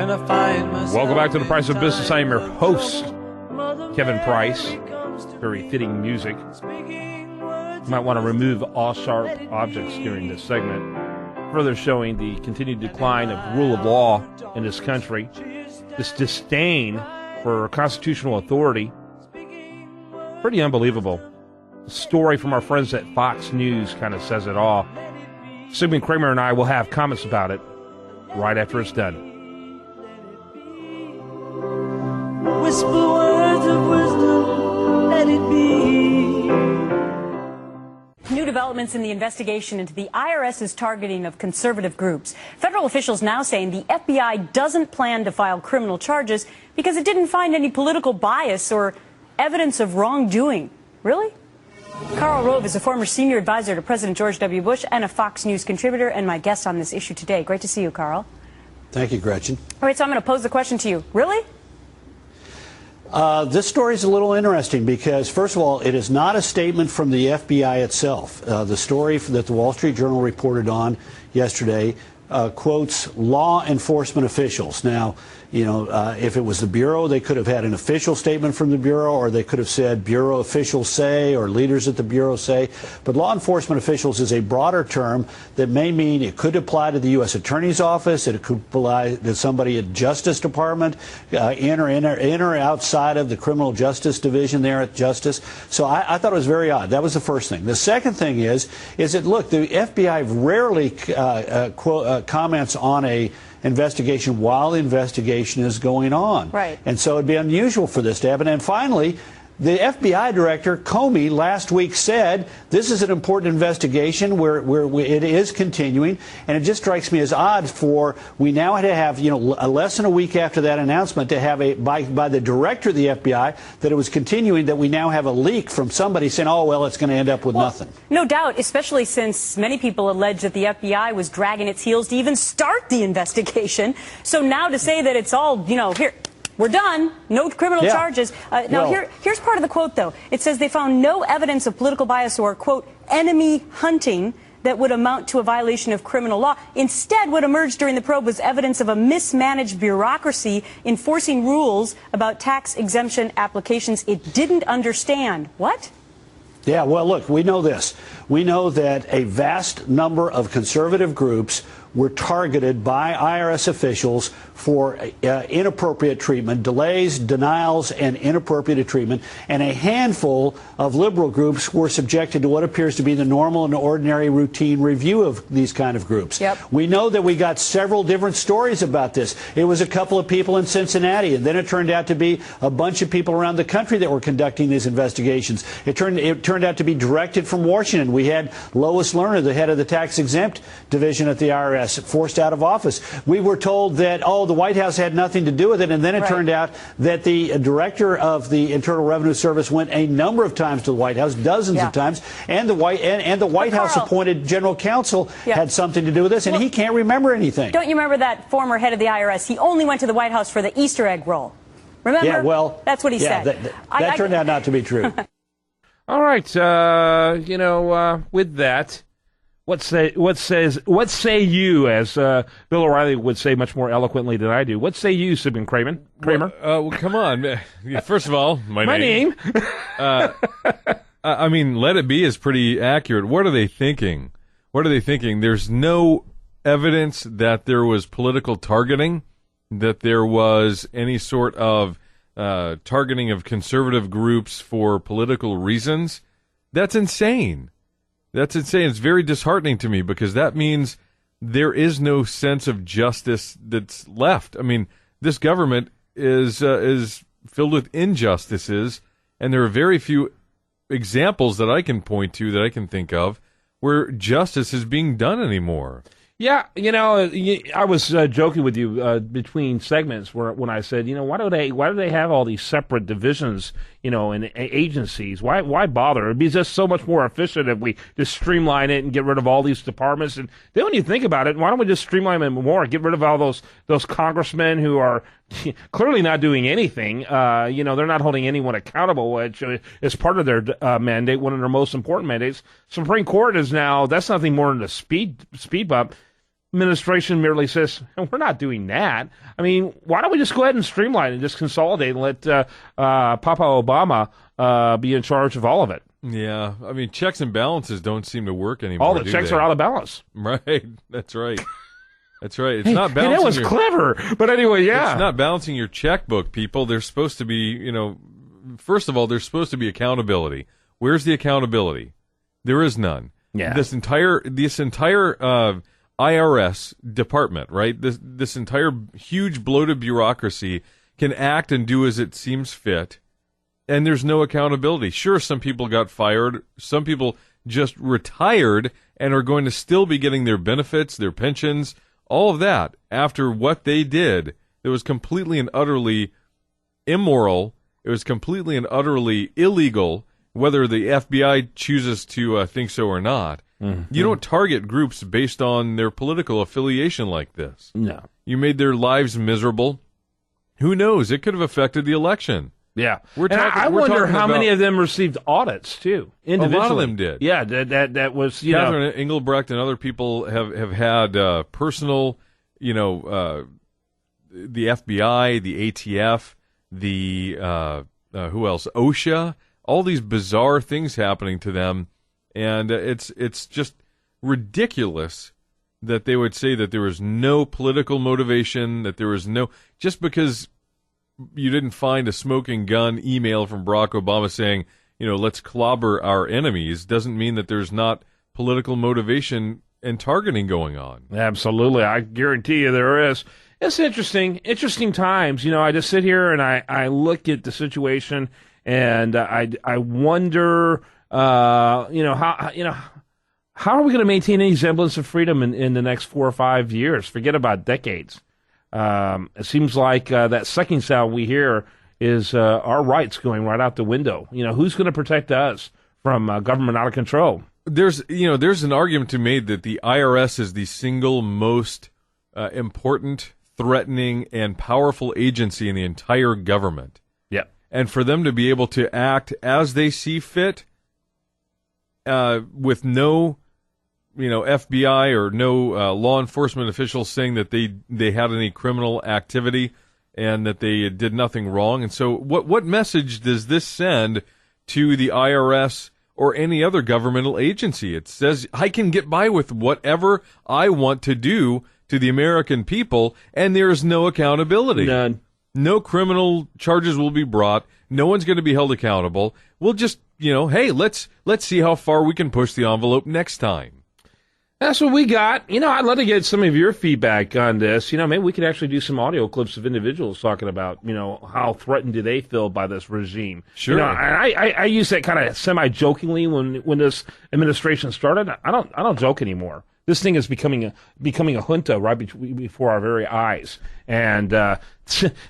Welcome back to The Price of Business. I am your host, Kevin Price. Very fitting music. You might want to remove all sharp objects during this segment, further showing the continued decline of rule of law in this country, this disdain for constitutional authority. Pretty unbelievable. The story from our friends at Fox News kind of says it all. Sigmund Kramer and I will have comments about it right after it's done. Whisper words of wisdom, let it be. New developments in the investigation into the IRS's targeting of conservative groups. Federal officials now saying the FBI doesn't plan to file criminal charges because it didn't find any political bias or evidence of wrongdoing. Really? Karl Rove is a former senior advisor to President George W. Bush and a Fox News contributor and my guest on this issue today. Great to see you, Karl. Thank you, Gretchen. All right, so I'm going to pose the question to you. Really? This story is a little interesting because, first of all, it is not a statement from the FBI itself. The story that the Wall Street Journal reported on yesterday quotes law enforcement officials. Now, if it was the Bureau, they could have had an official statement from the Bureau, or they could have said Bureau officials say, or leaders at the Bureau say. But law enforcement officials is a broader term that may mean it could apply to the U.S. Attorney's Office, it could apply to somebody at Justice Department, in or outside of the Criminal Justice Division there at Justice. So I thought it was very odd. That was the first thing. The second thing is that, look, the FBI rarely comments on a investigation while the investigation is going on. Right. And so it'd be unusual for this to happen. And finally, the FBI director, Comey, last week said this is an important investigation where it is continuing. And it just strikes me as odd for we now had to have, less than a week after that announcement to have by the director of the FBI that it was continuing, that we now have a leak from somebody saying, oh, well, it's going to end up with nothing. No doubt, especially since many people allege that the FBI was dragging its heels to even start the investigation. So now to say that it's all, here, we're done. No criminal charges. Here's part of the quote, though. It says they found no evidence of political bias or, quote, enemy hunting that would amount to a violation of criminal law. Instead, what emerged during the probe was evidence of a mismanaged bureaucracy enforcing rules about tax exemption applications it didn't understand. What? Yeah, well, look, we know this. We know that a vast number of conservative groups were targeted by IRS officials for inappropriate treatment, delays, denials, and inappropriate treatment. And a handful of liberal groups were subjected to what appears to be the normal and ordinary routine review of these kind of groups. Yep. We know that we got several different stories about this. It was a couple of people in Cincinnati, and then it turned out to be a bunch of people around the country that were conducting these investigations. It turned out to be directed from Washington. We had Lois Lerner, the head of the tax-exempt division at the IRS, forced out of office. We were told that, the White House had nothing to do with it, and then it turned out that the director of the Internal Revenue Service went a number of times to the White House, dozens of times, and the White House appointed general counsel had something to do with this, and he can't remember anything. Don't you remember that former head of the IRS? He only went to the White House for the Easter egg roll. Remember? Yeah, well, that's what he said. That turned out not to be true. All right, with that, what say you, as Bill O'Reilly would say much more eloquently than I do? What say you, Sigmund Kramer? Well, come on. First of all, my name. I mean, let it be is pretty accurate. What are they thinking? There's no evidence that there was political targeting, that there was any sort of targeting of conservative groups for political reasons. That's insane. It's very disheartening to me, because that means there is no sense of justice that's left. I mean, this government is filled with injustices, and there are very few examples that I can point to, that I can think of, where justice is being done anymore. Yeah, I was joking with you between segments when I said, why do they have all these separate divisions, and agencies? Why bother? It'd be just so much more efficient if we just streamline it and get rid of all these departments. And then when you think about it, why don't we just streamline them more? Get rid of all those congressmen who are clearly not doing anything. They're not holding anyone accountable, which is part of their mandate, one of their most important mandates. Supreme Court is now, that's nothing more than a speed bump. administration merely says, we're not doing that. I mean, why don't we just go ahead and streamline and just consolidate and let Papa Obama be in charge of all of it? Yeah, I mean, checks and balances don't seem to work anymore. All the checks are out of balance. Right, that's right. That's right. It's not balancing. That was clever. But anyway, yeah. It's not balancing your checkbook, people. There's supposed to be, first of all, there's supposed to be accountability. Where's the accountability? There is none. Yeah. This entire IRS department, right? This entire huge bloated bureaucracy can act and do as it seems fit, and there's no accountability. Sure, some people got fired. Some people just retired and are going to still be getting their benefits, their pensions, all of that after what they did. It was completely and utterly immoral. It was completely and utterly illegal, whether the FBI chooses to think so or not. Mm-hmm. You don't target groups based on their political affiliation like this. No. You made their lives miserable. Who knows? It could have affected the election. Yeah. I wonder how many of them received audits, too, individually. A lot of them did. Yeah, that was, Catherine Engelbrecht and other people have had personal, the FBI, the ATF, the, who else? OSHA, all these bizarre things happening to them. And it's just ridiculous that they would say that there was no political motivation, that there was no, just because you didn't find a smoking gun email from Barack Obama saying, let's clobber our enemies, doesn't mean that there's not political motivation and targeting going on. Absolutely. I guarantee you there is. It's interesting times. I just sit here and I look at the situation and I wonder, how are we going to maintain any semblance of freedom in the next 4 or 5 years? Forget about decades. It seems like that sucking sound we hear is our rights going right out the window. Who's going to protect us from government out of control? There's an argument to be made that the IRS is the single most important, threatening, and powerful agency in the entire government. Yep. And for them to be able to act as they see fit, with no FBI or no law enforcement officials saying that they had any criminal activity and that they did nothing wrong. And so what message does this send to the IRS or any other governmental agency? It says, I can get by with whatever I want to do to the American people, and there is no accountability. None. No criminal charges will be brought. No one's going to be held accountable. We'll just, hey, let's see how far we can push the envelope next time. That's what we got. I'd love to get some of your feedback on this. Maybe we could actually do some audio clips of individuals talking about, how threatened do they feel by this regime. Sure. I use that kind of semi-jokingly when this administration started. I don't joke anymore. This thing is becoming a junta right before our very eyes. And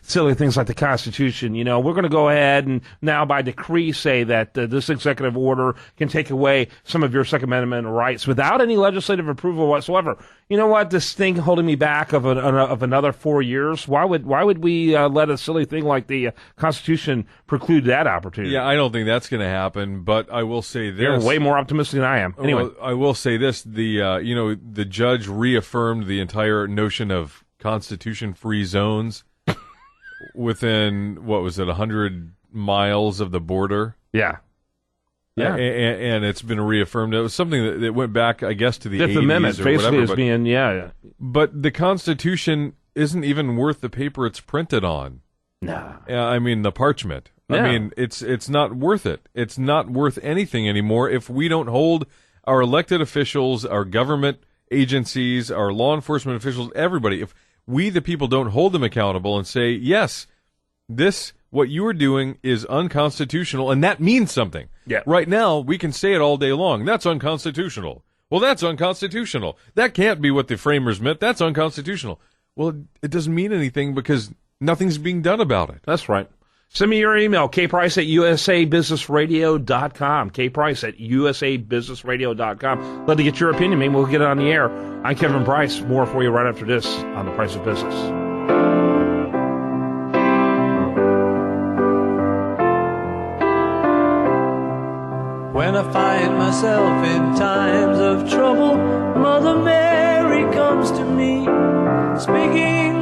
silly things like the Constitution. We're going to go ahead and now by decree say that this executive order can take away some of your Second Amendment rights without any legislative approval whatsoever. You know what? This thing holding me back of another 4 years. Why would we let a silly thing like the Constitution preclude that opportunity? Yeah, I don't think that's going to happen. But I will say this: you're way more optimistic than I am. Anyway, well, I will say this: the judge reaffirmed the entire notion of Constitution-free zones within 100 miles of the border. Yeah. Yeah, and it's been reaffirmed. It was something that went back, I guess, to the Fifth 80s Amendment, or basically, whatever. is being, yeah. But the Constitution isn't even worth the paper it's printed on. No. I mean, the parchment. Yeah. I mean, it's not worth it. It's not worth anything anymore if we don't hold our elected officials, our government agencies, our law enforcement officials, everybody, if we, the people, don't hold them accountable and say, yes, what you are doing is unconstitutional, and that means something. Yeah. Right now, we can say it all day long. That's unconstitutional. Well, that's unconstitutional. That can't be what the framers meant. That's unconstitutional. Well, it doesn't mean anything because nothing's being done about it. That's right. Send me your email, kprice@usabusinessradio.com, kprice@usabusinessradio.com. Love to get your opinion. Maybe we'll get it on the air. I'm Kevin Price. More for you right after this on The Price of Business. When I find myself in times of trouble, Mother Mary comes comes to me, speaking